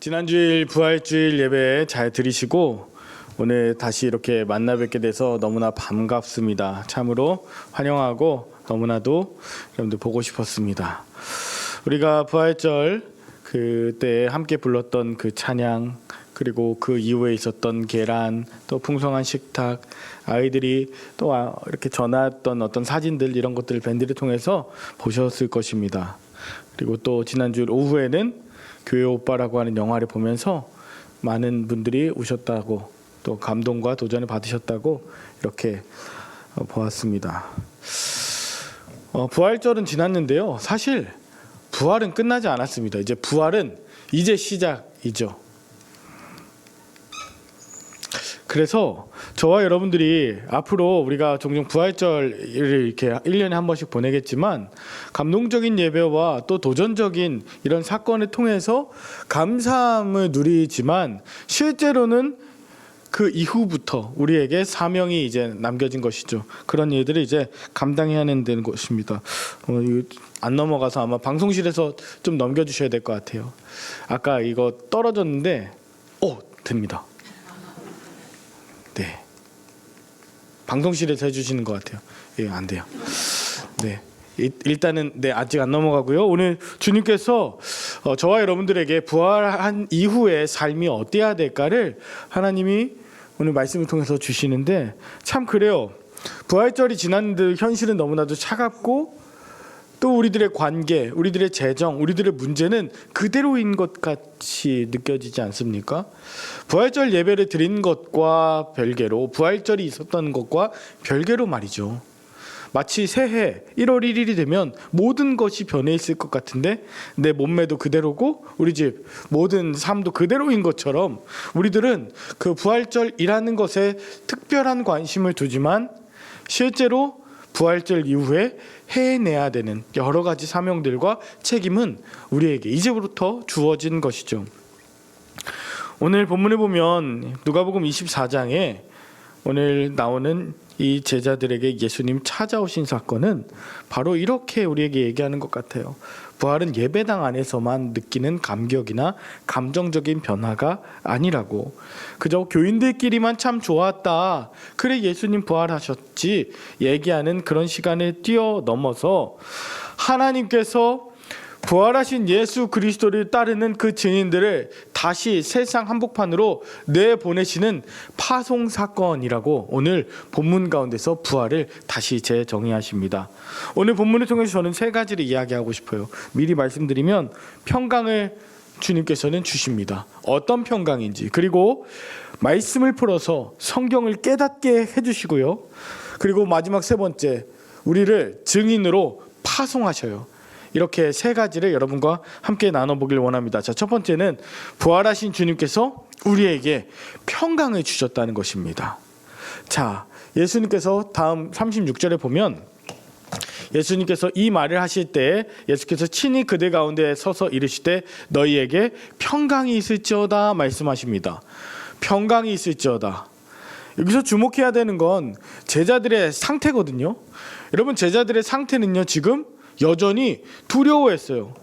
지난주일 부활주일 예배 잘 들으시고 오늘 다시 이렇게 만나 뵙게 돼서 너무나 반갑습니다. 참으로 환영하고 너무나도 여러분들 보고 싶었습니다. 우리가 부활절 그때 함께 불렀던 그 찬양, 그리고 그 이후에 있었던 계란, 또 풍성한 식탁, 아이들이 또 이렇게 전화했던 어떤 사진들, 이런 것들을 밴드를 통해서 보셨을 것입니다. 그리고 또 지난주 오후에는 교회 오빠라고 하는 영화를 보면서 많은 분들이 우셨다고, 또 감동과 도전을 받으셨다고 이렇게 보았습니다. 부활절은 지났는데요, 사실 부활은 끝나지 않았습니다. 이제 부활은 이제 시작이죠. 그래서 저와 여러분들이 앞으로 우리가 종종 부활절을 이렇게 1년에 한 번씩 보내겠지만, 감동적인 예배와 또 도전적인 이런 사건을 통해서 감사함을 누리지만, 실제로는 그 이후부터 우리에게 사명이 이제 남겨진 것이죠. 그런 일들을 이제 감당해야 되는 것입니다. 안 넘어가서 아마 방송실에서 좀 넘겨주셔야 될 것 같아요. 아까 이거 떨어졌는데 됩니다. 네, 방송실에서 해주시는 것 같아요. 예, 안 돼요. 네, 일단은 아직 안 넘어가고요. 오늘 주님께서 저와 여러분들에게 부활한 이후의 삶이 어때야 될까를 하나님이 오늘 말씀을 통해서 주시는데, 참 그래요. 부활절이 지났는데 현실은 너무나도 차갑고, 또 우리들의 관계, 우리들의 재정, 우리들의 문제는 그대로인 것 같이 느껴지지 않습니까? 부활절 예배를 드린 것과 별개로, 부활절이 있었던 것과 별개로 말이죠. 마치 새해 1월 1일이 되면 모든 것이 변해 있을 것 같은데, 내 몸매도 그대로고 우리 집 모든 삶도 그대로인 것처럼 우리들은 그 부활절이라는 것에 특별한 관심을 두지만, 실제로 부활절 이후에 해내야 되는 여러 가지 사명들과 책임은 우리에게 이제부터 주어진 것이죠. 오늘 본문에 보면 누가복음 24장에 오늘 나오는 이 제자들에게 예수님 찾아오신 사건은 바로 이렇게 우리에게 얘기하는 것 같아요. 부활은 예배당 안에서만 느끼는 감격이나 감정적인 변화가 아니라고. 그저 교인들끼리만 참 좋았다, 그래 예수님 부활하셨지 얘기하는 그런 시간을 뛰어넘어서 하나님께서 부활하신 예수 그리스도를 따르는 그 증인들을 다시 세상 한복판으로 내보내시는 파송 사건이라고 오늘 본문 가운데서 부활을 다시 재정의하십니다. 오늘 본문을 통해서 저는 세 가지를 이야기하고 싶어요. 미리 말씀드리면, 평강을 주님께서는 주십니다. 어떤 평강인지, 그리고 말씀을 풀어서 성경을 깨닫게 해주시고요. 그리고 마지막 세 번째, 우리를 증인으로 파송하셔요. 이렇게 세 가지를 여러분과 함께 나눠보길 원합니다. 자, 첫 번째는 부활하신 주님께서 우리에게 평강을 주셨다는 것입니다. 자, 예수님께서 다음 36절에 보면, 예수님께서 이 말을 하실 때 예수께서 친히 그들 가운데 서서 이르시되 너희에게 평강이 있을지어다 말씀하십니다. 평강이 있을지어다. 여기서 주목해야 되는 건 제자들의 상태거든요. 여러분, 제자들의 상태는요, 지금 여전히 두려워했어요.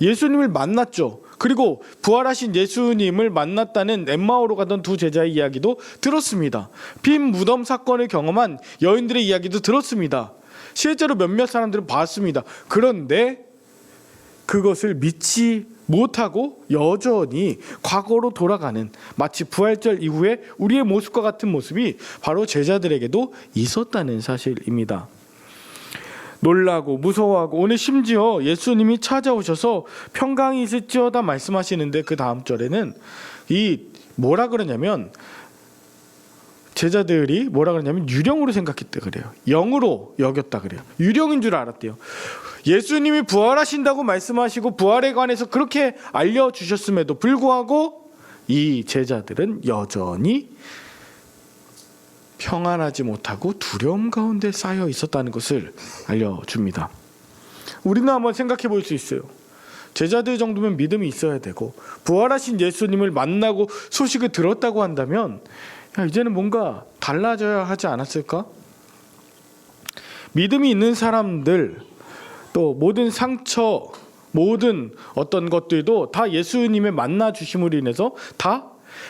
예수님을 만났죠. 그리고 부활하신 예수님을 만났다는 엠마오로 가던 두 제자의 이야기도 들었습니다. 빈 무덤 사건을 경험한 여인들의 이야기도 들었습니다. 실제로 몇몇 사람들은 봤습니다. 그런데 그것을 믿지 못하고 여전히 과거로 돌아가는, 마치 부활절 이후에 우리의 모습과 같은 모습이 바로 제자들에게도 있었다는 사실입니다. 놀라고 무서워하고, 오늘 심지어 예수님이 찾아오셔서 평강이 있을지어다 말씀하시는데 그 다음 절에는 뭐라 그러냐면, 제자들이 뭐라 그러냐면 유령으로 생각했다 그래요. 영으로 여겼다 그래요. 유령인 줄 알았대요. 예수님이 부활하신다고 말씀하시고 부활에 관해서 그렇게 알려주셨음에도 불구하고 이 제자들은 여전히 평안하지 못하고 두려움 가운데 쌓여 있었다는 것을 알려줍니다. 우리는 한번 생각해 볼 수 있어요. 제자들 정도면 믿음이 있어야 되고, 부활하신 예수님을 만나고 소식을 들었다고 한다면 이제는 뭔가 달라져야 하지 않았을까? 믿음이 있는 사람들, 또 모든 상처, 모든 어떤 것들도 다 예수님의 만나 주심으로 인해서 다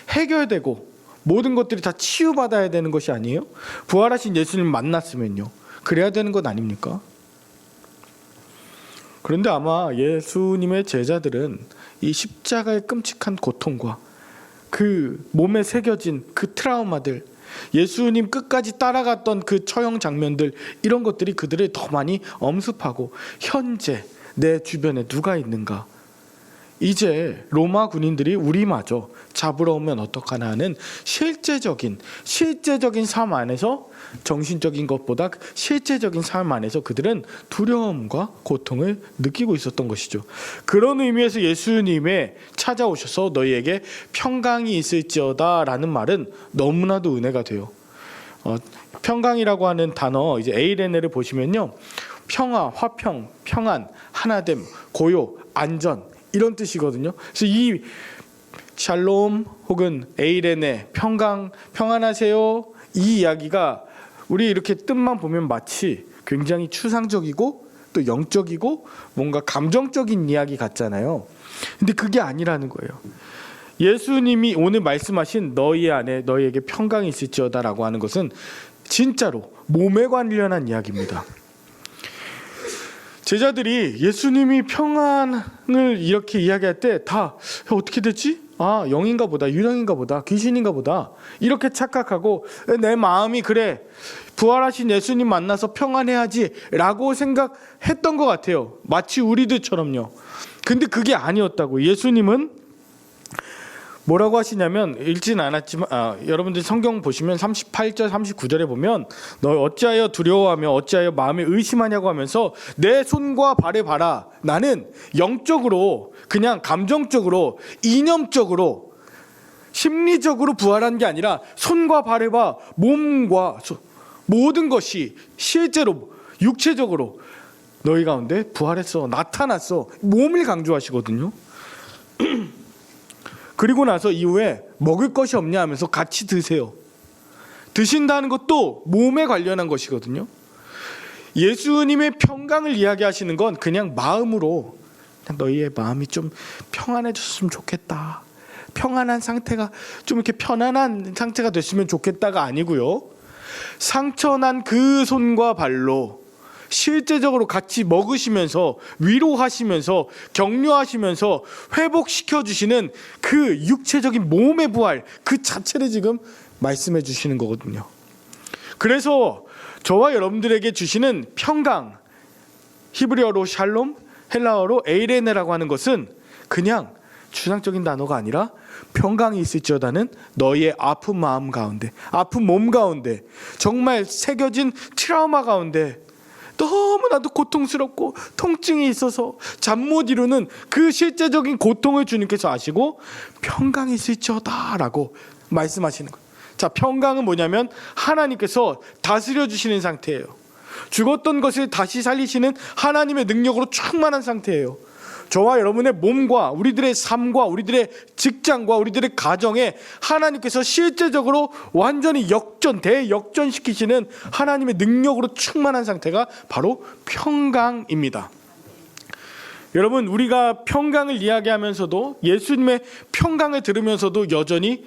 해결되고 모든 것들이 다 치유받아야 되는 것이 아니에요? 부활하신 예수님 만났으면요. 그래야 되는 것 아닙니까? 그런데 아마 예수님의 제자들은 이 십자가의 끔찍한 고통과 그 몸에 새겨진 그 트라우마들, 예수님 끝까지 따라갔던 그 처형 장면들, 이런 것들이 그들을 더 많이 엄습하고 현재 내 주변에 누가 있는가, 이제 로마 군인들이 우리마저 잡으러 오면 어떡하나 하는 실제적인 삶 안에서, 정신적인 것보다 실제적인 삶 안에서 그들은 두려움과 고통을 느끼고 있었던 것이죠. 그런 의미에서 예수님의 찾아오셔서 너희에게 평강이 있을지어다 라는 말은 너무나도 은혜가 돼요. 평강이라고 하는 단어, 이제 에이레네를 보시면요, 평화, 화평, 평안, 하나됨, 고요, 안전, 이런 뜻이거든요. 그래서 이 샬롬 혹은 에이레네, 평강, 평안하세요, 이 이야기가 우리 이렇게 뜻만 보면 마치 굉장히 추상적이고 또 영적이고 뭔가 감정적인 이야기 같잖아요. 근데 그게 아니라는 거예요. 예수님이 오늘 말씀하신 너희 안에 너희에게 평강이 있을지어다라고 하는 것은 진짜로 몸에 관련한 이야기입니다. 제자들이 예수님이 평안을 이렇게 이야기할 때 다 어떻게 됐지? 아, 영인가 보다, 유령인가 보다, 귀신인가 보다, 이렇게 착각하고 내 마음이 그래, 부활하신 예수님 만나서 평안해야지 라고 생각했던 것 같아요. 마치 우리들처럼요. 근데 그게 아니었다고. 예수님은 뭐라고 하시냐면, 읽진 않았지만 여러분들 성경 보시면 38절 39절에 보면 너 어찌하여 두려워하며 어찌하여 마음에 의심하냐고 하면서 내 손과 발에 봐라. 나는 영적으로, 그냥 감정적으로, 이념적으로, 심리적으로 부활한 게 아니라 손과 발에 봐, 몸과 모든 것이 실제로 육체적으로 너희 가운데 부활했어, 나타났어, 몸을 강조하시거든요. 그리고 나서 이후에 먹을 것이 없냐 하면서 같이 드세요. 드신다는 것도 몸에 관련한 것이거든요. 예수님의 평강을 이야기하시는 건 그냥 마음으로, 그냥 너희의 마음이 좀 평안해졌으면 좋겠다, 평안한 상태가 좀 이렇게 편안한 상태가 됐으면 좋겠다가 아니고요, 상처난 그 손과 발로 실제적으로 같이 먹으시면서 위로하시면서 격려하시면서 회복시켜 주시는 그 육체적인 몸의 부활, 그 자체를 지금 말씀해 주시는 거거든요. 그래서 저와 여러분들에게 주시는 평강, 히브리어로 샬롬, 헬라어로 에이레네라고 하는 것은 그냥 추상적인 단어가 아니라 평강이 있을지어다는 너희의 아픈 마음 가운데, 아픈 몸 가운데, 정말 새겨진 트라우마 가운데 너무나도 고통스럽고 통증이 있어서 잠 못 이루는 그 실제적인 고통을 주님께서 아시고 평강이 있을지어다 라고 말씀하시는 거예요. 자, 평강은 뭐냐면 하나님께서 다스려 주시는 상태예요. 죽었던 것을 다시 살리시는 하나님의 능력으로 충만한 상태예요. 저와 여러분의 몸과 우리들의 삶과 우리들의 직장과 우리들의 가정에 하나님께서 실제적으로 완전히 대역전시키시는 하나님의 능력으로 충만한 상태가 바로 평강입니다. 여러분, 우리가 평강을 이야기하면서도, 예수님의 평강을 들으면서도 여전히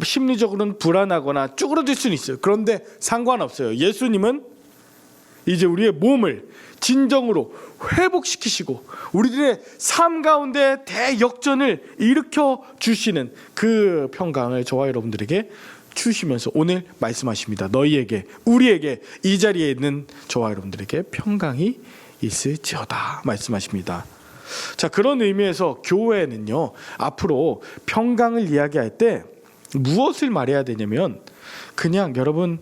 심리적으로는 불안하거나 쭈그러들 수는 있어요. 그런데 상관없어요. 예수님은 이제 우리의 몸을 진정으로 회복시키시고 우리들의 삶 가운데 대역전을 일으켜 주시는 그 평강을 저와 여러분들에게 주시면서 오늘 말씀하십니다. 너희에게, 우리에게, 이 자리에 있는 저와 여러분들에게 평강이 있을지어다 말씀하십니다. 자, 그런 의미에서 교회는요, 앞으로 평강을 이야기할 때 무엇을 말해야 되냐면, 그냥 여러분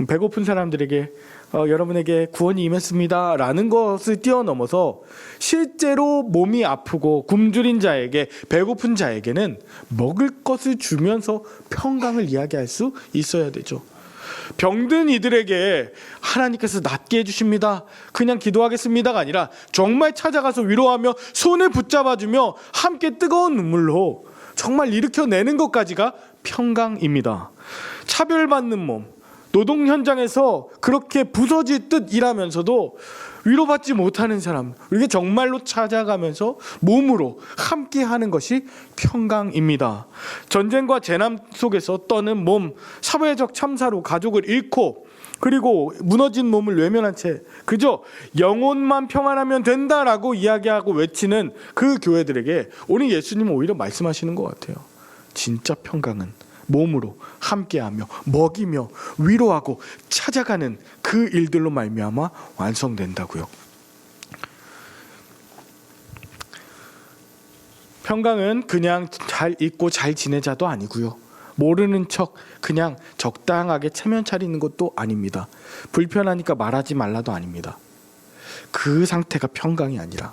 배고픈 사람들에게 여러분에게 구원이 임했습니다 라는 것을 뛰어넘어서 실제로 몸이 아프고 굶주린 자에게, 배고픈 자에게는 먹을 것을 주면서 평강을 이야기할 수 있어야 되죠. 병든 이들에게 하나님께서 낫게 해주십니다, 그냥 기도하겠습니다가 아니라 정말 찾아가서 위로하며 손을 붙잡아주며 함께 뜨거운 눈물로 정말 일으켜내는 것까지가 평강입니다. 차별받는 몸, 노동 현장에서 그렇게 부서질 듯 일하면서도 위로받지 못하는 사람, 이게 정말로 찾아가면서 몸으로 함께하는 것이 평강입니다. 전쟁과 재난 속에서 떠는 몸, 사회적 참사로 가족을 잃고 그리고 무너진 몸을 외면한 채 그저 영혼만 평안하면 된다라고 이야기하고 외치는 그 교회들에게 오늘 예수님은 오히려 말씀하시는 것 같아요. 진짜 평강은 몸으로 함께하며 먹이며 위로하고 찾아가는 그 일들로 말미암아 완성된다고요. 평강은 그냥 잘 있고 잘 지내자도 아니고요. 모르는 척 그냥 적당하게 체면 차리는 것도 아닙니다. 불편하니까 말하지 말라도 아닙니다. 그 상태가 평강이 아니라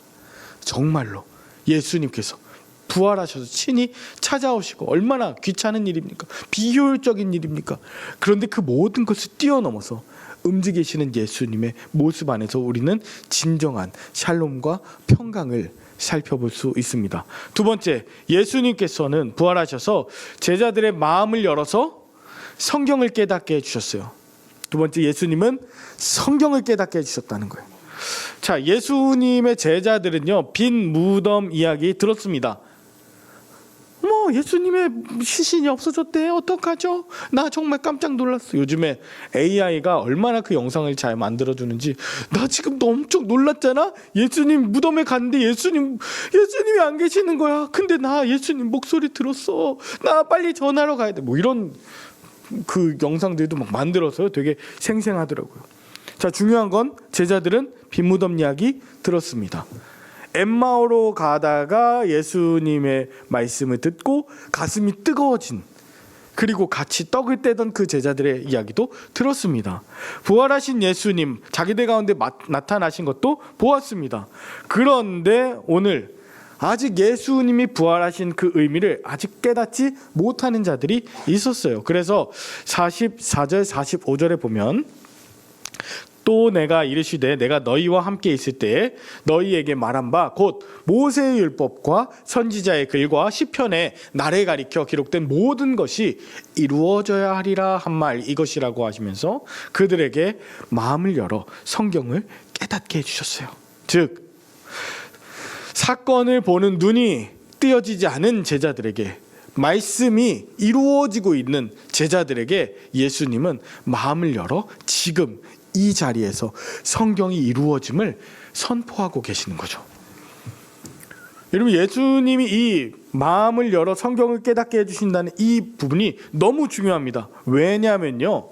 정말로 예수님께서 부활하셔서 친히 찾아오시고 얼마나 귀찮은 일입니까? 비효율적인 일입니까? 그런데 그 모든 것을 뛰어넘어서 움직이시는 예수님의 모습 안에서 우리는 진정한 샬롬과 평강을 살펴볼 수 있습니다. 두 번째, 예수님께서는 부활하셔서 제자들의 마음을 열어서 성경을 깨닫게 해주셨어요. 두 번째, 예수님은 성경을 깨닫게 해주셨다는 거예요. 자, 예수님의 제자들은요, 빈 무덤 이야기 들었습니다. 예수님의 시신이 없어졌대. 어떡하죠? 나 정말 깜짝 놀랐어. 요즘에 AI가 얼마나 그 영상을 잘 만들어주는지 나 지금 엄청 놀랐잖아. 예수님 무덤에 갔는데 예수님이 안 계시는 거야. 근데 나 예수님 목소리 들었어. 나 빨리 전화로 가야 돼. 이런 그 영상들도 막 만들어서요. 되게 생생하더라고요. 자, 중요한 건 제자들은 빈 무덤 이야기 들었습니다. 엠마오로 가다가 예수님의 말씀을 듣고 가슴이 뜨거워진, 그리고 같이 떡을 떼던 그 제자들의 이야기도 들었습니다. 부활하신 예수님 자기들 가운데 나타나신 것도 보았습니다. 그런데 오늘 아직 예수님이 부활하신 그 의미를 아직 깨닫지 못하는 자들이 있었어요. 그래서 44절 45절에 보면 또 내가 이르시되 내가 너희와 함께 있을 때에 너희에게 말한 바 곧 모세의 율법과 선지자의 글과 시편에 나를 가리켜 기록된 모든 것이 이루어져야 하리라 한 말 이것이라고 하시면서 그들에게 마음을 열어 성경을 깨닫게 해주셨어요. 즉 사건을 보는 눈이 띄어지지 않은 제자들에게, 말씀이 이루어지고 있는 제자들에게 예수님은 마음을 열어 지금 이 자리에서 성경이 이루어짐을 선포하고 계시는 거죠. 여러분, 예수님이 이 마음을 열어 성경을 깨닫게 해주신다는 이 부분이 너무 중요합니다. 왜냐하면요,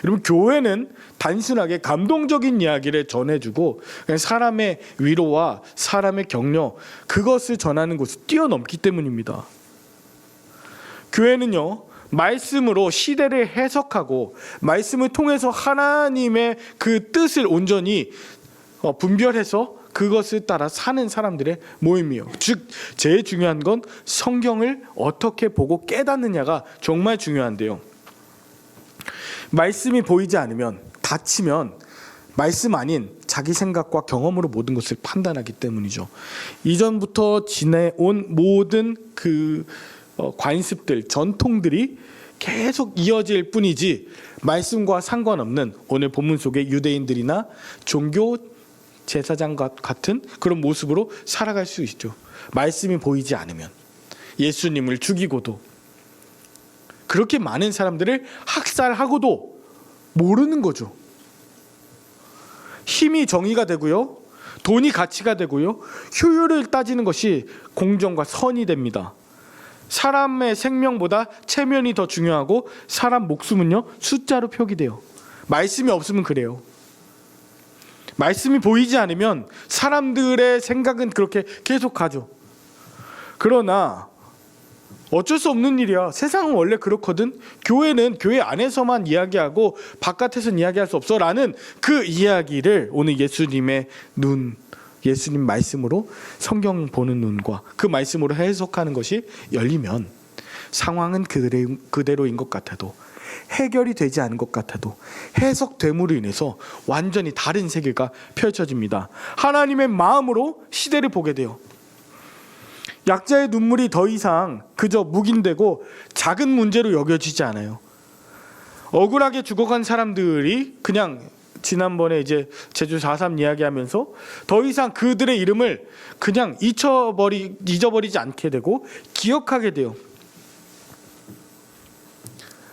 여러분, 교회는 단순하게 감동적인 이야기를 전해주고 그냥 사람의 위로와 사람의 격려, 그것을 전하는 곳을 뛰어넘기 때문입니다. 교회는요, 말씀으로 시대를 해석하고 말씀을 통해서 하나님의 그 뜻을 온전히 분별해서 그것을 따라 사는 사람들의 모임이요. 즉 제일 중요한 건 성경을 어떻게 보고 깨닫느냐가 정말 중요한데요. 말씀이 보이지 않으면, 닫히면 말씀 아닌 자기 생각과 경험으로 모든 것을 판단하기 때문이죠. 이전부터 지내온 모든 그 관습들, 전통들이 계속 이어질 뿐이지 말씀과 상관없는 오늘 본문 속의 유대인들이나 종교 제사장 같은 그런 모습으로 살아갈 수 있죠. 말씀이 보이지 않으면. 예수님을 죽이고도, 그렇게 많은 사람들을 학살하고도 모르는 거죠. 힘이 정의가 되고요, 돈이 가치가 되고요, 효율을 따지는 것이 공정과 선이 됩니다. 사람의 생명보다 체면이 더 중요하고 사람 목숨은요 숫자로 표기돼요. 말씀이 없으면 그래요. 말씀이 보이지 않으면 사람들의 생각은 그렇게 계속 가죠. 그러나 어쩔 수 없는 일이야. 세상은 원래 그렇거든. 교회는 교회 안에서만 이야기하고 바깥에서는 이야기할 수 없어 라는 그 이야기를 오늘 예수님의 눈, 예수님 말씀으로 성경 보는 눈과 그 말씀으로 해석하는 것이 열리면 상황은 그대로인 것 같아도, 해결이 되지 않은 것 같아도 해석됨으로 인해서 완전히 다른 세계가 펼쳐집니다. 하나님의 마음으로 시대를 보게 돼요. 약자의 눈물이 더 이상 그저 묵인되고 작은 문제로 여겨지지 않아요. 억울하게 죽어간 사람들이 그냥 지난번에 이제 제주 4.3 이야기하면서 더 이상 그들의 이름을 그냥 잊어버리지 않게 되고 기억하게 돼요.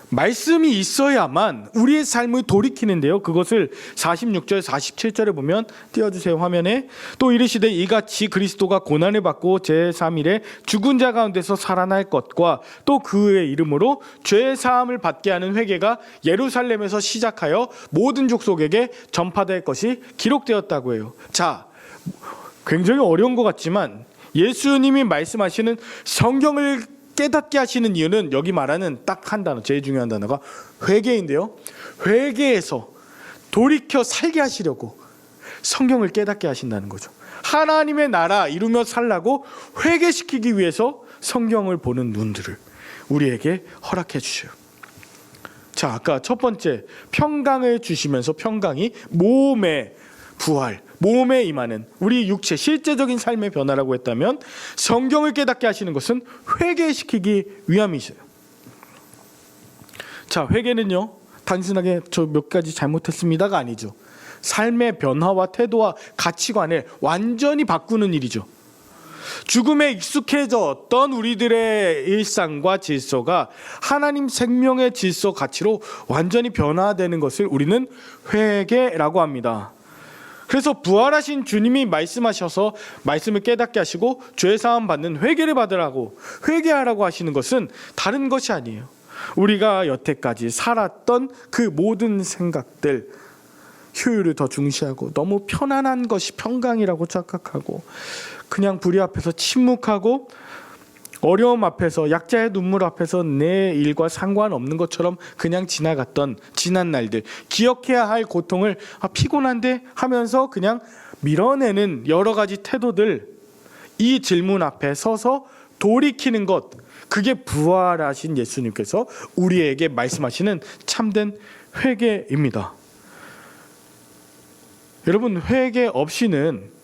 말씀이 있어야만 우리의 삶을 돌이키는데요. 그것을 46절 47절에 보면 띄워주세요. 화면에. 또 이르시되 이같이 그리스도가 고난을 받고 제3일에 죽은 자 가운데서 살아날 것과 또 그의 이름으로 죄 사함을 받게 하는 회개가 예루살렘에서 시작하여 모든 족속에게 전파될 것이 기록되었다고 해요. 자, 굉장히 어려운 것 같지만 예수님이 말씀하시는 성경을 깨닫게 하시는 이유는 여기 말하는 딱 한 단어, 제일 중요한 단어가 회개인데요. 회개에서 돌이켜 살게 하시려고 성경을 깨닫게 하신다는 거죠. 하나님의 나라 이루며 살라고 회개시키기 위해서 성경을 보는 눈들을 우리에게 허락해 주셔요. 자, 아까 첫 번째 평강을 주시면서 평강이 몸의 부활, 몸에 임하는 우리 육체 실제적인 삶의 변화라고 했다면 성경을 깨닫게 하시는 것은 회개시키기 위함이세요. 자, 회개는요 단순하게 저 몇 가지 잘못했습니다가 아니죠. 삶의 변화와 태도와 가치관을 완전히 바꾸는 일이죠. 죽음에 익숙해졌던 우리들의 일상과 질서가 하나님 생명의 질서 가치로 완전히 변화되는 것을 우리는 회개라고 합니다. 그래서 부활하신 주님이 말씀하셔서 말씀을 깨닫게 하시고 죄사함 받는 회개를 받으라고 회개하라고 하시는 것은 다른 것이 아니에요. 우리가 여태까지 살았던 그 모든 생각들, 효율을 더 중시하고 너무 편안한 것이 평강이라고 착각하고 그냥 불의 앞에서 침묵하고 어려움 앞에서 약자의 눈물 앞에서 내 일과 상관없는 것처럼 그냥 지나갔던 지난 날들, 기억해야 할 고통을 피곤한데 하면서 그냥 밀어내는 여러 가지 태도들, 이 질문 앞에 서서 돌이키는 것, 그게 부활하신 예수님께서 우리에게 말씀하시는 참된 회개입니다. 여러분, 회개 없이는,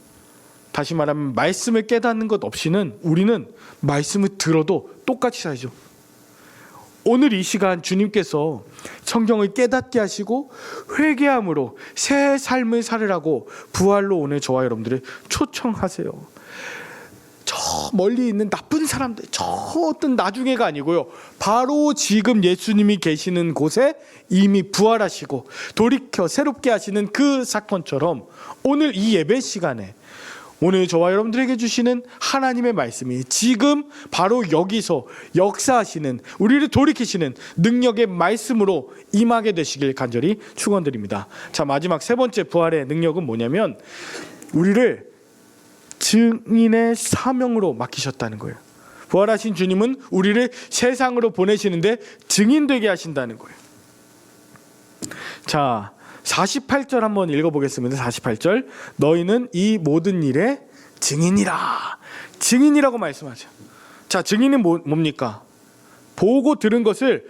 다시 말하면 말씀을 깨닫는 것 없이는 우리는 말씀을 들어도 똑같이 살죠. 오늘 이 시간 주님께서 성경을 깨닫게 하시고 회개함으로 새 삶을 살으라고 부활로 오늘 저와 여러분들을 초청하세요. 저 멀리 있는 나쁜 사람들, 저 어떤 나중에가 아니고요, 바로 지금 예수님이 계시는 곳에 이미 부활하시고 돌이켜 새롭게 하시는 그 사건처럼 오늘 이 예배 시간에 오늘 저와 여러분들에게 주시는 하나님의 말씀이 지금 바로 여기서 역사하시는, 우리를 돌이키시는 능력의 말씀으로 임하게 되시길 간절히 축원드립니다. 자, 마지막 세 번째 부활의 능력은 뭐냐면 우리를 증인의 사명으로 맡기셨다는 거예요. 부활하신 주님은 우리를 세상으로 보내시는데 증인되게 하신다는 거예요. 자, 48절 한번 읽어보겠습니다. 48절. 너희는 이 모든 일의 증인이라. 증인이라고 말씀하죠. 자, 증인은 뭡니까? 보고 들은 것을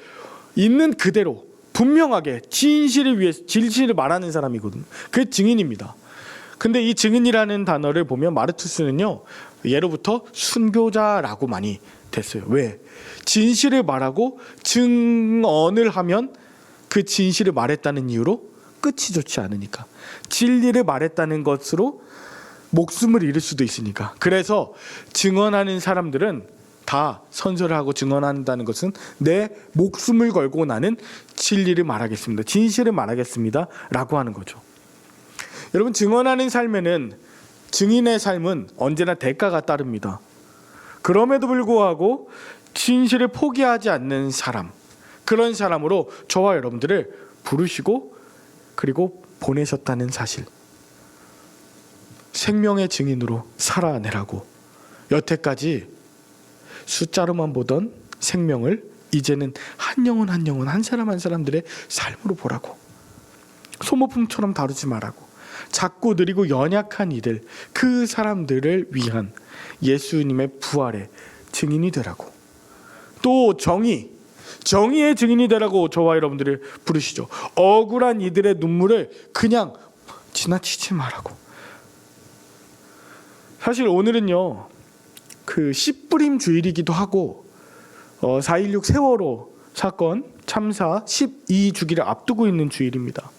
있는 그대로 분명하게 진실을 위해 진실을 말하는 사람이거든요. 그게 증인입니다. 근데 이 증인이라는 단어를 보면 마르투스는요, 예로부터 순교자라고 많이 됐어요. 왜? 진실을 말하고 증언을 하면 그 진실을 말했다는 이유로 끝이 좋지 않으니까, 진리를 말했다는 것으로 목숨을 잃을 수도 있으니까. 그래서 증언하는 사람들은 다 선서를 하고 증언한다는 것은 내 목숨을 걸고 나는 진리를 말하겠습니다, 진실을 말하겠습니다 라고 하는 거죠. 여러분, 증언하는 삶에는, 증인의 삶은 언제나 대가가 따릅니다. 그럼에도 불구하고 진실을 포기하지 않는 사람, 그런 사람으로 저와 여러분들을 부르시고 그리고 보내셨다는 사실, 생명의 증인으로 살아내라고. 여태까지 숫자로만 보던 생명을 이제는 한 영혼 한 영혼, 한 사람 한 사람들의 삶으로 보라고. 소모품처럼 다루지 말라고. 작고 느리고 연약한 이들, 그 사람들을 위한 예수님의 부활의 증인이 되라고. 또 정의의 증인이 되라고 저와 여러분들을 부르시죠. 억울한 이들의 눈물을 그냥 지나치지 말라고. 사실 오늘은요, 그 씨뿌림 주일이기도 하고 4.16 세월호 사건 참사 12주기를 앞두고 있는 주일입니다.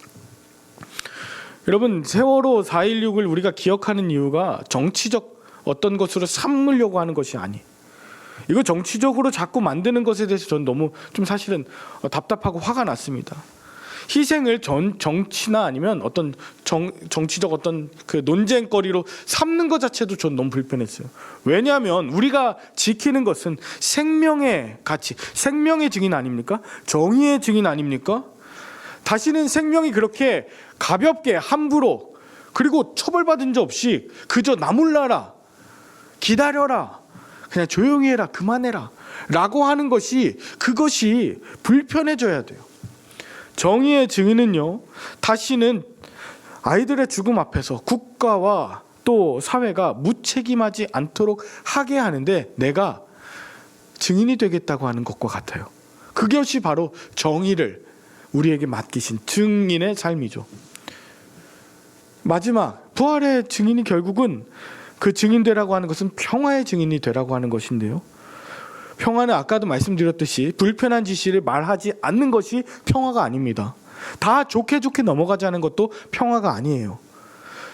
여러분, 세월호 4.16을 우리가 기억하는 이유가 정치적 어떤 것으로 삼으려고 하는 것이 아니에요. 이거 정치적으로 자꾸 만드는 것에 대해서 저는 너무 좀 사실은 답답하고 화가 났습니다. 희생을 정치나 아니면 어떤 정치적 어떤 그 논쟁거리로 삼는 것 자체도 전 너무 불편했어요. 왜냐하면 우리가 지키는 것은 생명의 가치, 생명의 증인 아닙니까? 정의의 증인 아닙니까? 다시는 생명이 그렇게 가볍게 함부로 그리고 처벌받은 적 없이 그저 나몰라라, 기다려라, 그냥 조용히 해라, 그만해라 라고 하는 것이, 그것이 불편해져야 돼요. 정의의 증인은요, 다시는 아이들의 죽음 앞에서 국가와 또 사회가 무책임하지 않도록 하게 하는데 내가 증인이 되겠다고 하는 것과 같아요. 그것이 바로 정의를 우리에게 맡기신 증인의 삶이죠. 마지막 부활의 증인이 결국은 그 증인 되라고 하는 것은 평화의 증인이 되라고 하는 것인데요, 평화는 아까도 말씀드렸듯이 불편한 지시를 말하지 않는 것이 평화가 아닙니다. 다 좋게 넘어가자는 것도 평화가 아니에요.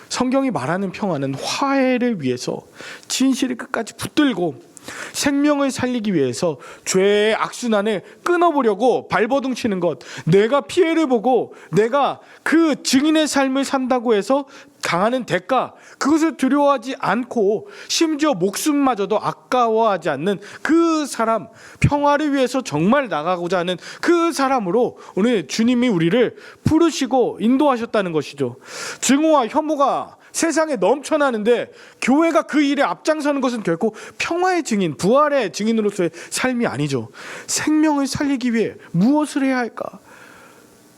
성경이 말하는 평화는 화해를 위해서 진실을 끝까지 붙들고 생명을 살리기 위해서 죄의 악순환을 끊어보려고 발버둥 치는 것, 내가 피해를 보고 내가 그 증인의 삶을 산다고 해서 당하는 대가, 그것을 두려워하지 않고 심지어 목숨마저도 아까워하지 않는 그 사람, 평화를 위해서 정말 나가고자 하는 그 사람으로 오늘 주님이 우리를 부르시고 인도하셨다는 것이죠. 증오와 혐오가 세상에 넘쳐나는데 교회가 그 일에 앞장서는 것은 결코 평화의 증인, 부활의 증인으로서의 삶이 아니죠. 생명을 살리기 위해 무엇을 해야 할까?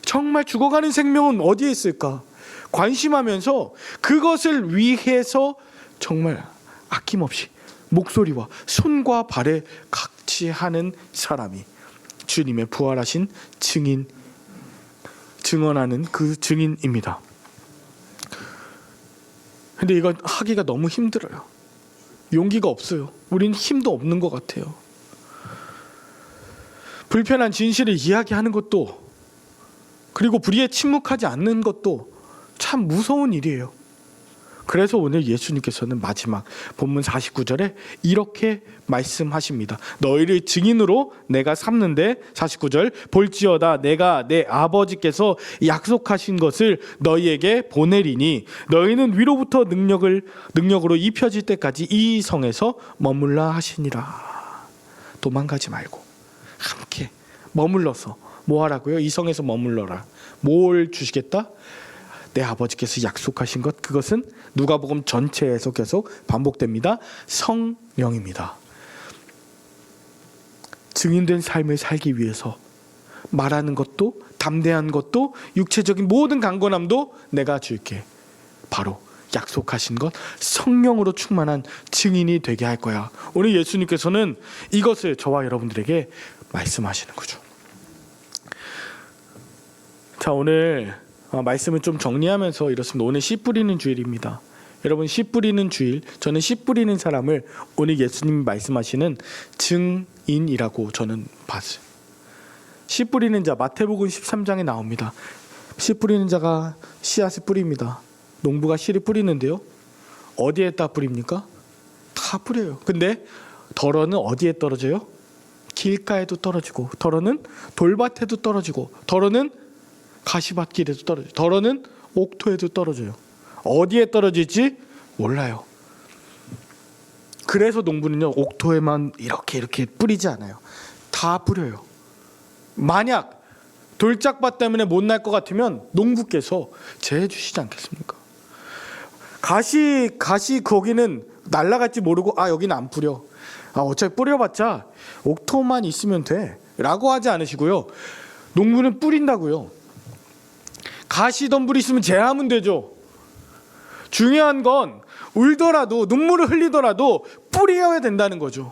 정말 죽어가는 생명은 어디에 있을까? 관심하면서 그것을 위해서 정말 아낌없이 목소리와 손과 발에 같이하는 사람이 주님의 부활하신 증인, 증언하는 그 증인입니다. 근데 이거 하기가 너무 힘들어요. 용기가 없어요. 우린 힘도 없는 것 같아요. 불편한 진실을 이야기하는 것도, 그리고 불의에 침묵하지 않는 것도 참 무서운 일이에요. 그래서 오늘 예수님께서는 마지막 본문 49절에 이렇게 말씀하십니다. 너희를 증인으로 내가 삼는데, 49절, 볼지어다 내가 내 아버지께서 약속하신 것을 너희에게 보내리니 너희는 위로부터 능력으로 입혀질 때까지 이 성에서 머물라 하시니라. 도망가지 말고 함께 머물러서 뭐 하라고요? 이 성에서 머물러라. 뭘 주시겠다? 내 아버지께서 약속하신 것, 그것은 누가복음 전체에서 계속 반복됩니다. 성령입니다. 증인된 삶을 살기 위해서 말하는 것도, 담대한 것도, 육체적인 모든 강건함도 내가 줄게. 바로 약속하신 것, 성령으로 충만한 증인이 되게 할 거야. 오늘 예수님께서는 이것을 저와 여러분들에게 말씀하시는 거죠. 자, 오늘 말씀을 좀 정리하면서 이렇습니다. 오늘 씨 뿌리는 주일입니다. 여러분, 씨 뿌리는 주일, 저는 씨 뿌리는 사람을 오늘 예수님이 말씀하시는 증인이라고 저는 봤어요. 씨 뿌리는 자, 마태복음 13장에 나옵니다. 씨 뿌리는 자가 씨앗을 뿌립니다. 농부가 씨를 뿌리는데요, 어디에다 뿌립니까? 다 뿌려요. 근데 덜어는 어디에 떨어져요? 길가에도 떨어지고, 덜어는 돌밭에도 떨어지고, 덜어는 가시밭길에도 떨어져요. 덜어는 옥토에도 떨어져요. 어디에 떨어질지 몰라요. 그래서 농부는요, 옥토에만 이렇게 뿌리지 않아요. 다 뿌려요. 만약 돌짝밭 때문에 못 날 것 같으면 농부께서 재해 주시지 않겠습니까? 가시 거기는 날아갈지 모르고, 여기는 안 뿌려, 어차피 뿌려봤자 옥토만 있으면 돼 라고 하지 않으시고요, 농부는 뿌린다고요. 가시덤불이 있으면 제하면 되죠. 중요한 건 울더라도, 눈물을 흘리더라도 뿌려야 된다는 거죠.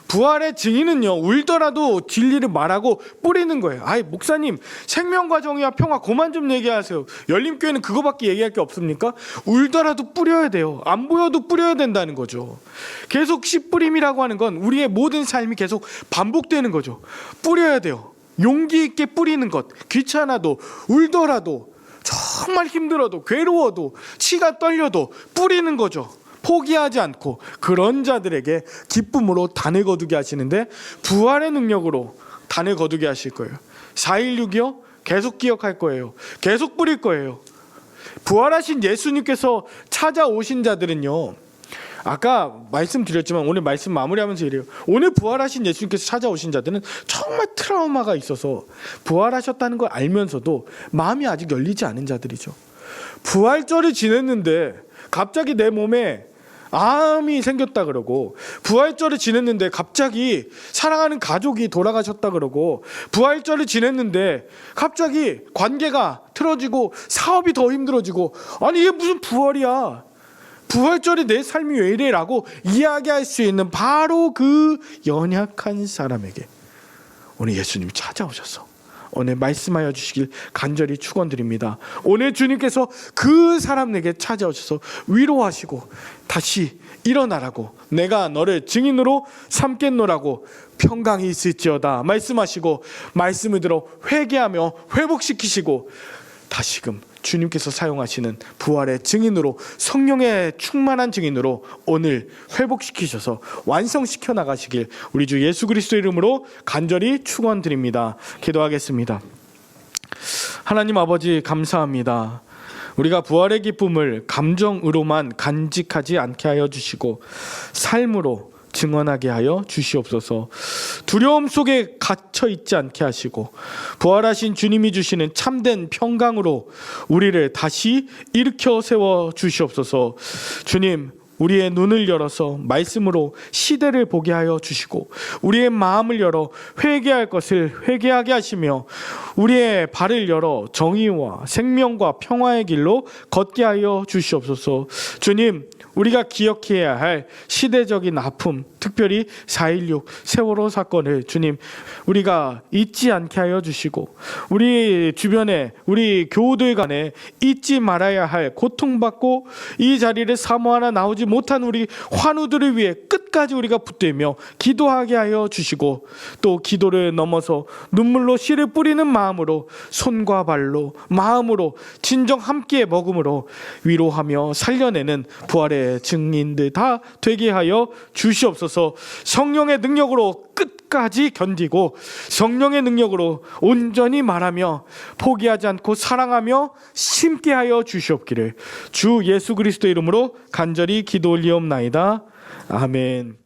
부활의 증인은요, 울더라도 진리를 말하고 뿌리는 거예요. 목사님, 생명과 정의와 평화 그만 좀 얘기하세요. 열림교회는 그거밖에 얘기할 게 없습니까? 울더라도 뿌려야 돼요. 안 보여도 뿌려야 된다는 거죠. 계속 씨 뿌림이라고 하는 건 우리의 모든 삶이 계속 반복되는 거죠. 뿌려야 돼요. 용기 있게 뿌리는 것, 귀찮아도, 울더라도, 정말 힘들어도 괴로워도 치가 떨려도 뿌리는 거죠. 포기하지 않고 그런 자들에게 기쁨으로 단을 거두게 하시는데 부활의 능력으로 단을 거두게 하실 거예요. 4.16이요? 계속 기억할 거예요. 계속 뿌릴 거예요. 부활하신 예수님께서 찾아오신 자들은요, 아까 말씀드렸지만 오늘 말씀 마무리하면서 이래요. 오늘 부활하신 예수님께서 찾아오신 자들은 정말 트라우마가 있어서 부활하셨다는 걸 알면서도 마음이 아직 열리지 않은 자들이죠. 부활절을 지냈는데 갑자기 내 몸에 암이 생겼다 그러고, 부활절을 지냈는데 갑자기 사랑하는 가족이 돌아가셨다 그러고, 부활절을 지냈는데 갑자기 관계가 틀어지고 사업이 더 힘들어지고, 아니 이게 무슨 부활이야, 부활절에 내 삶이 왜 이래 라고 이야기할 수 있는 바로 그 연약한 사람에게 오늘 예수님이 찾아오셔서 오늘 말씀하여 주시길 간절히 축원드립니다. 오늘 주님께서 그 사람에게 찾아오셔서 위로하시고 다시 일어나라고, 내가 너를 증인으로 삼겠노라고 평강이 있을지어다 말씀하시고, 말씀을 들어 회개하며 회복시키시고, 다시금 주님께서 사용하시는 부활의 증인으로, 성령의 충만한 증인으로 오늘 회복시키셔서 완성시켜 나가시길 우리 주 예수 그리스도 이름으로 간절히 축원드립니다. 기도하겠습니다. 하나님 아버지, 감사합니다. 우리가 부활의 기쁨을 감정으로만 간직하지 않게 하여 주시고 삶으로 증언하게 하여 주시옵소서. 두려움 속에 갇혀 있지 않게 하시고 부활하신 주님이 주시는 참된 평강으로 우리를 다시 일으켜 세워 주시옵소서. 주님, 우리의 눈을 열어서 말씀으로 시대를 보게 하여 주시고 우리의 마음을 열어 회개할 것을 회개하게 하시며 우리의 발을 열어 정의와 생명과 평화의 길로 걷게 하여 주시옵소서. 주님, 우리가 기억해야 할 시대적인 아픔, 특별히 4.16 세월호 사건을 주님 우리가 잊지 않게 하여 주시고, 우리 주변에 우리 교우들 간에 잊지 말아야 할 고통받고 이 자리를 사모하나 나오지 못한 우리 환우들을 위해 끝까지 우리가 붙들며 기도하게 하여 주시고, 또 기도를 넘어서 눈물로 씨를 뿌리는 마음으로, 손과 발로 마음으로 진정 함께 먹음으로 위로하며 살려내는 부활의 증인들 다 되게 하여 주시옵소서. 성령의 능력으로 끝까지 견디고 성령의 능력으로 온전히 말하며 포기하지 않고 사랑하며 심게 하여 주시옵기를 주 예수 그리스도 이름으로 간절히 기도 올리옵나이다. 아멘.